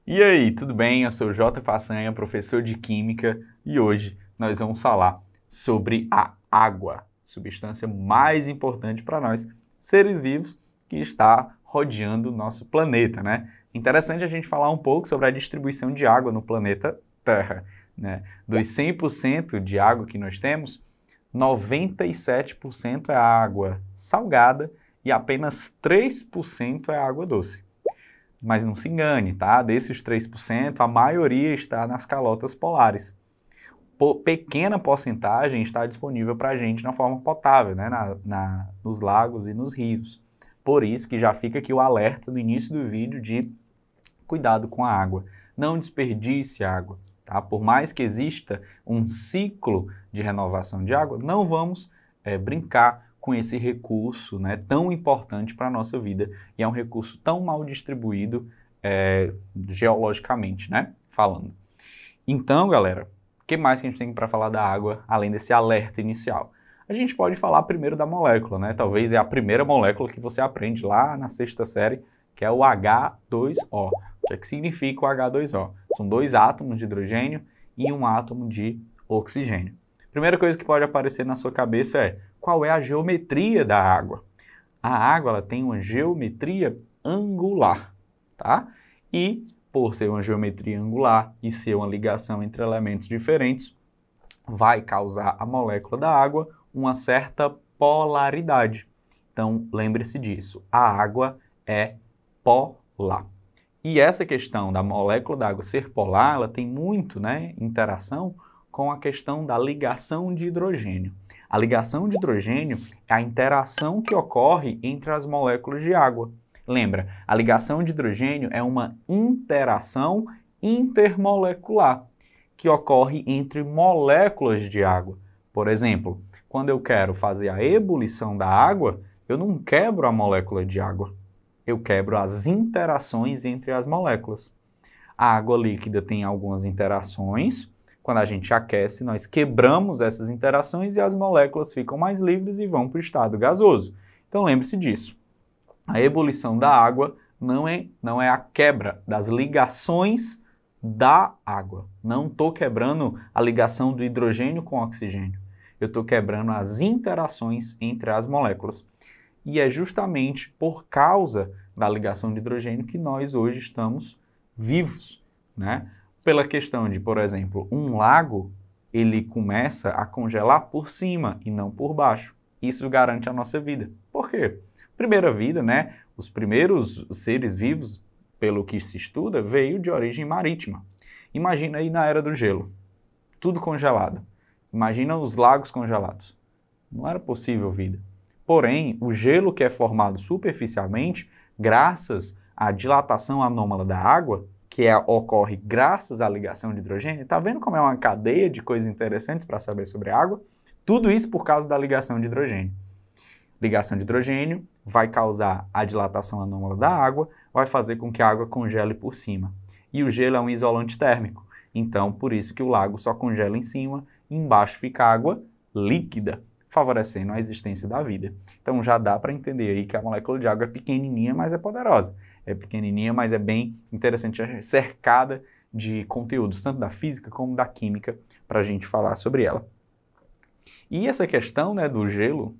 E aí, tudo bem? Eu sou o Jota Façanha, professor de Química, e hoje nós vamos falar sobre a água, substância mais importante para nós, seres vivos, que está rodeando o nosso planeta, né? Interessante a gente falar um pouco sobre a distribuição de água no planeta Terra, né? Dos 100% de água que nós temos, 97% é água salgada e apenas 3% é água doce. Mas não se engane, tá? Desses 3%, a maioria está nas calotas polares. Pequena porcentagem está disponível para a gente na forma potável, né? Nos lagos e nos rios. Por isso que já fica aqui o alerta no início do vídeo de cuidado com a água. Não desperdice água, tá? Por mais que exista um ciclo de renovação de água, não vamos brincar com esse recurso, né, tão importante para a nossa vida e é um recurso tão mal distribuído geologicamente, né, falando. Então, galera, o que mais que a gente tem para falar da água, além desse alerta inicial? A gente pode falar primeiro da molécula, né? Talvez é a primeira molécula que você aprende lá na sexta série, que é o H2O. O que é que significa o H2O? São dois átomos de hidrogênio e um átomo de oxigênio. Primeira coisa que pode aparecer na sua cabeça é: qual é a geometria da água? A água ela tem uma geometria angular, tá? E por ser uma geometria angular e ser uma ligação entre elementos diferentes, vai causar a molécula da água uma certa polaridade. Então, lembre-se disso, a água é polar. E essa questão da molécula da água ser polar, ela tem muito, né, interação com a questão da ligação de hidrogênio. A ligação de hidrogênio é a interação que ocorre entre as moléculas de água. Lembra, a ligação de hidrogênio é uma interação intermolecular que ocorre entre moléculas de água. Por exemplo, quando eu quero fazer a ebulição da água, eu não quebro a molécula de água, eu quebro as interações entre as moléculas. A água líquida tem algumas interações. Quando a gente aquece, nós quebramos essas interações e as moléculas ficam mais livres e vão para o estado gasoso. Então lembre-se disso. A ebulição da água não é a quebra das ligações da água. Não estou quebrando a ligação do hidrogênio com o oxigênio. Eu estou quebrando as interações entre as moléculas. E é justamente por causa da ligação de hidrogênio que nós hoje estamos vivos, né? Pela questão de, por exemplo, um lago, ele começa a congelar por cima e não por baixo. Isso garante a nossa vida. Por quê? Primeira vida, né? Os primeiros seres vivos, pelo que se estuda, veio de origem marítima. Imagina aí na era do gelo, tudo congelado. Imagina os lagos congelados. Não era possível vida. Porém, o gelo que é formado superficialmente, graças à dilatação anômala da água, que ocorre graças à ligação de hidrogênio, está vendo como é uma cadeia de coisas interessantes para saber sobre a água? Tudo isso por causa da ligação de hidrogênio. Ligação de hidrogênio vai causar a dilatação anômala da água, vai fazer com que a água congele por cima. E o gelo é um isolante térmico, então por isso que o lago só congela em cima e embaixo fica água líquida, favorecendo a existência da vida. Então já dá para entender aí que a molécula de água é pequenininha, mas é poderosa. É pequenininha, mas é bem interessante, é cercada de conteúdos, tanto da física como da química, para a gente falar sobre ela. E essa questão, né, do gelo,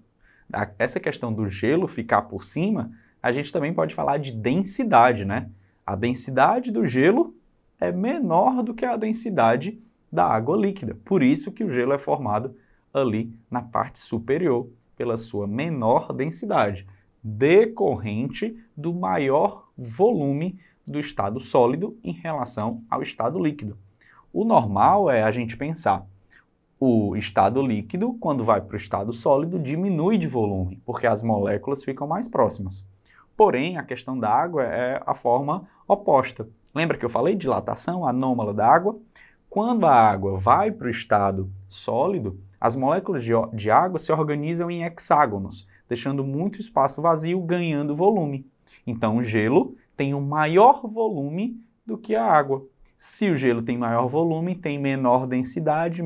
essa questão do gelo ficar por cima, a gente também pode falar de densidade, né? A densidade do gelo é menor do que a densidade da água líquida. Por isso que o gelo é formado ali na parte superior, pela sua menor densidade, decorrente do maior volume do estado sólido em relação ao estado líquido. O normal é a gente pensar, o estado líquido, quando vai para o estado sólido, diminui de volume, porque as moléculas ficam mais próximas. Porém, a questão da água é a forma oposta. Lembra que eu falei de dilatação anômala da água? Quando a água vai para o estado sólido, as moléculas de água se organizam em hexágonos, deixando muito espaço vazio, ganhando volume. Então, o gelo tem um maior volume do que a água. Se o gelo tem maior volume, tem menor densidade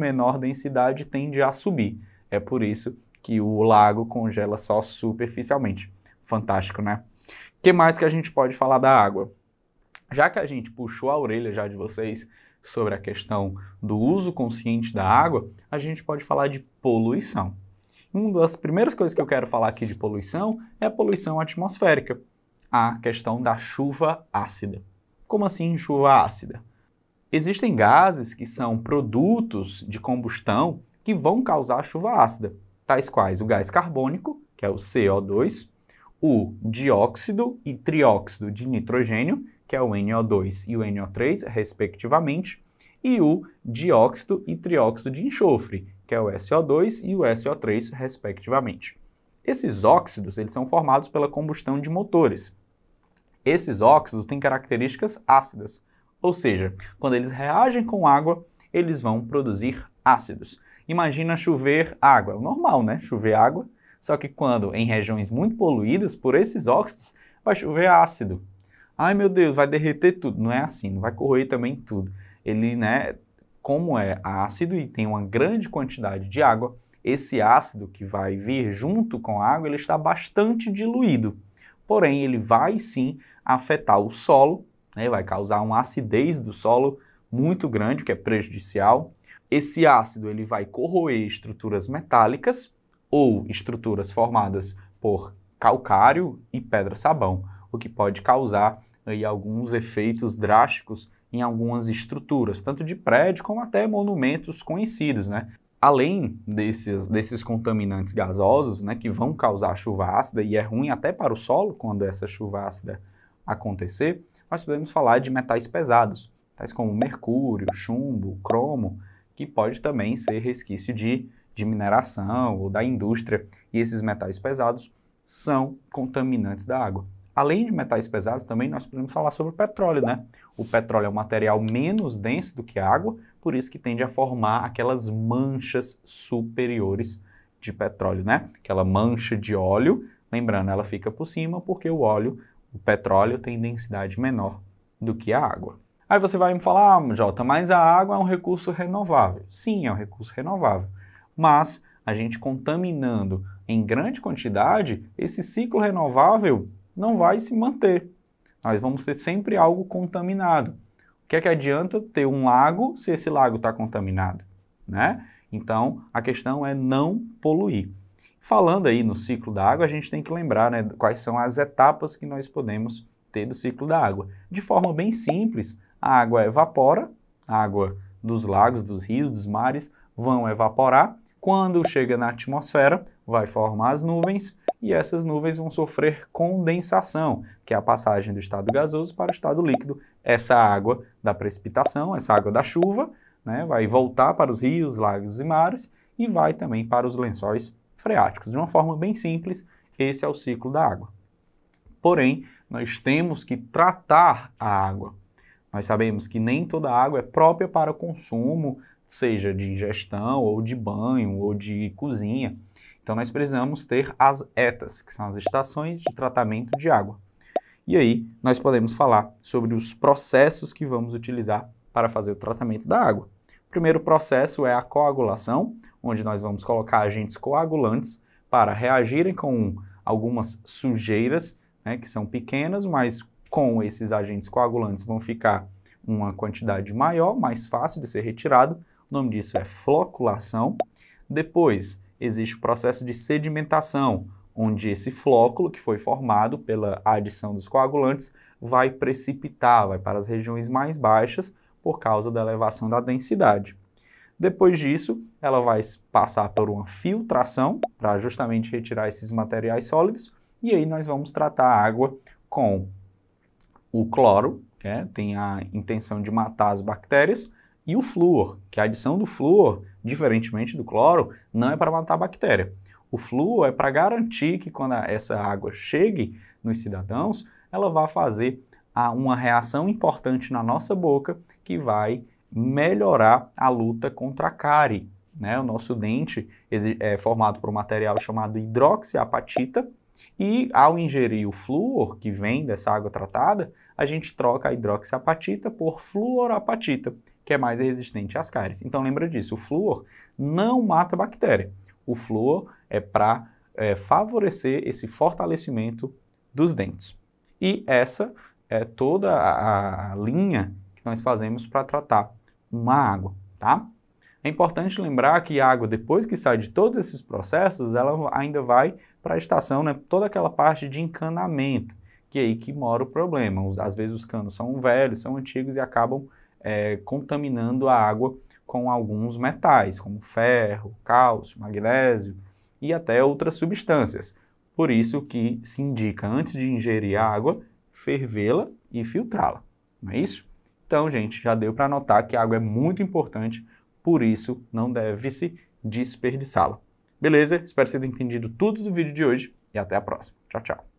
tende a subir. É por isso que o lago congela só superficialmente. Fantástico, né? O que mais que a gente pode falar da água? Já que a gente puxou a orelha já de vocês sobre a questão do uso consciente da água, a gente pode falar de poluição. Uma das primeiras coisas que eu quero falar aqui de poluição é a poluição atmosférica, a questão da chuva ácida. Como assim chuva ácida? Existem gases que são produtos de combustão que vão causar chuva ácida, tais quais o gás carbônico, que é o CO2, o dióxido e trióxido de nitrogênio, que é o NO2 e o NO3, respectivamente, e o dióxido e trióxido de enxofre, que é o SO2 e o SO3, respectivamente. Esses óxidos eles são formados pela combustão de motores. Esses óxidos têm características ácidas, ou seja, quando eles reagem com água, eles vão produzir ácidos. Imagina chover água, é o normal, né? Chover água, só que quando em regiões muito poluídas por esses óxidos, vai chover ácido. Ai meu Deus, vai derreter tudo. Não é assim, não vai corroer também tudo. Ele, né, como é ácido e tem uma grande quantidade de água, esse ácido que vai vir junto com a água, ele está bastante diluído. Porém, ele vai sim afetar o solo, né, vai causar uma acidez do solo muito grande, que é prejudicial. Esse ácido ele vai corroer estruturas metálicas ou estruturas formadas por calcário e pedra-sabão, o que pode causar aí alguns efeitos drásticos em algumas estruturas, tanto de prédio como até monumentos conhecidos, né? Além desses contaminantes gasosos, né, que vão causar chuva ácida, e é ruim até para o solo quando essa chuva ácida acontecer, nós podemos falar de metais pesados, tais como mercúrio, chumbo, cromo, que pode também ser resquício de mineração ou da indústria, e esses metais pesados são contaminantes da água. Além de metais pesados, também nós podemos falar sobre o petróleo, né? O petróleo é um material menos denso do que a água, por isso que tende a formar aquelas manchas superiores de petróleo, né? Aquela mancha de óleo, lembrando, ela fica por cima porque o petróleo tem densidade menor do que a água. Aí você vai me falar, Jota, mas a água é um recurso renovável. Sim, é um recurso renovável, mas a gente contaminando em grande quantidade, esse ciclo renovável não vai se manter. Nós vamos ter sempre algo contaminado. O que é que adianta ter um lago se esse lago está contaminado, né? Então, a questão é não poluir. Falando aí no ciclo da água, a gente tem que lembrar, né, quais são as etapas que nós podemos ter do ciclo da água. De forma bem simples, a água evapora, a água dos lagos, dos rios, dos mares vão evaporar. Quando chega na atmosfera, vai formar as nuvens e essas nuvens vão sofrer condensação, que é a passagem do estado gasoso para o estado líquido. Essa água da precipitação, essa água da chuva, né, vai voltar para os rios, lagos e mares e vai também para os lençóis freáticos. De uma forma bem simples, esse é o ciclo da água. Porém, nós temos que tratar a água. Nós sabemos que nem toda água é própria para consumo, seja de ingestão, ou de banho, ou de cozinha. Então, nós precisamos ter as ETAs, que são as estações de tratamento de água. E aí, nós podemos falar sobre os processos que vamos utilizar para fazer o tratamento da água. O primeiro processo é a coagulação, onde nós vamos colocar agentes coagulantes para reagirem com algumas sujeiras, né, que são pequenas, mas com esses agentes coagulantes vão ficar uma quantidade maior, mais fácil de ser retirado. O nome disso é floculação. Depois, existe o processo de sedimentação, onde esse flóculo que foi formado pela adição dos coagulantes vai precipitar, vai para as regiões mais baixas por causa da elevação da densidade. Depois disso, ela vai passar por uma filtração para justamente retirar esses materiais sólidos e aí nós vamos tratar a água com o cloro, que tem a intenção de matar as bactérias, e o flúor, que a adição do flúor, diferentemente do cloro, não é para matar a bactéria. O flúor é para garantir que quando essa água chegue nos cidadãos, ela vai fazer uma reação importante na nossa boca que vai melhorar a luta contra a cárie, né? O nosso dente é formado por um material chamado hidroxiapatita e ao ingerir o flúor que vem dessa água tratada, a gente troca a hidroxiapatita por fluorapatita, que é mais resistente às cáries. Então lembra disso, o flúor não mata a bactéria. O flúor é para favorecer esse fortalecimento dos dentes. E essa toda a linha que nós fazemos para tratar uma água, tá? É importante lembrar que a água, depois que sai de todos esses processos, ela ainda vai para a estação, né, toda aquela parte de encanamento, que é aí que mora o problema. Às vezes os canos são velhos, são antigos e acabam contaminando a água com alguns metais, como ferro, cálcio, magnésio e até outras substâncias. Por isso que se indica, antes de ingerir a água, fervê-la e filtrá-la, não é isso? Então, gente, já deu para notar que a água é muito importante, por isso não deve-se desperdiçá-la. Beleza? Espero ter entendido tudo do vídeo de hoje e até a próxima. Tchau, tchau.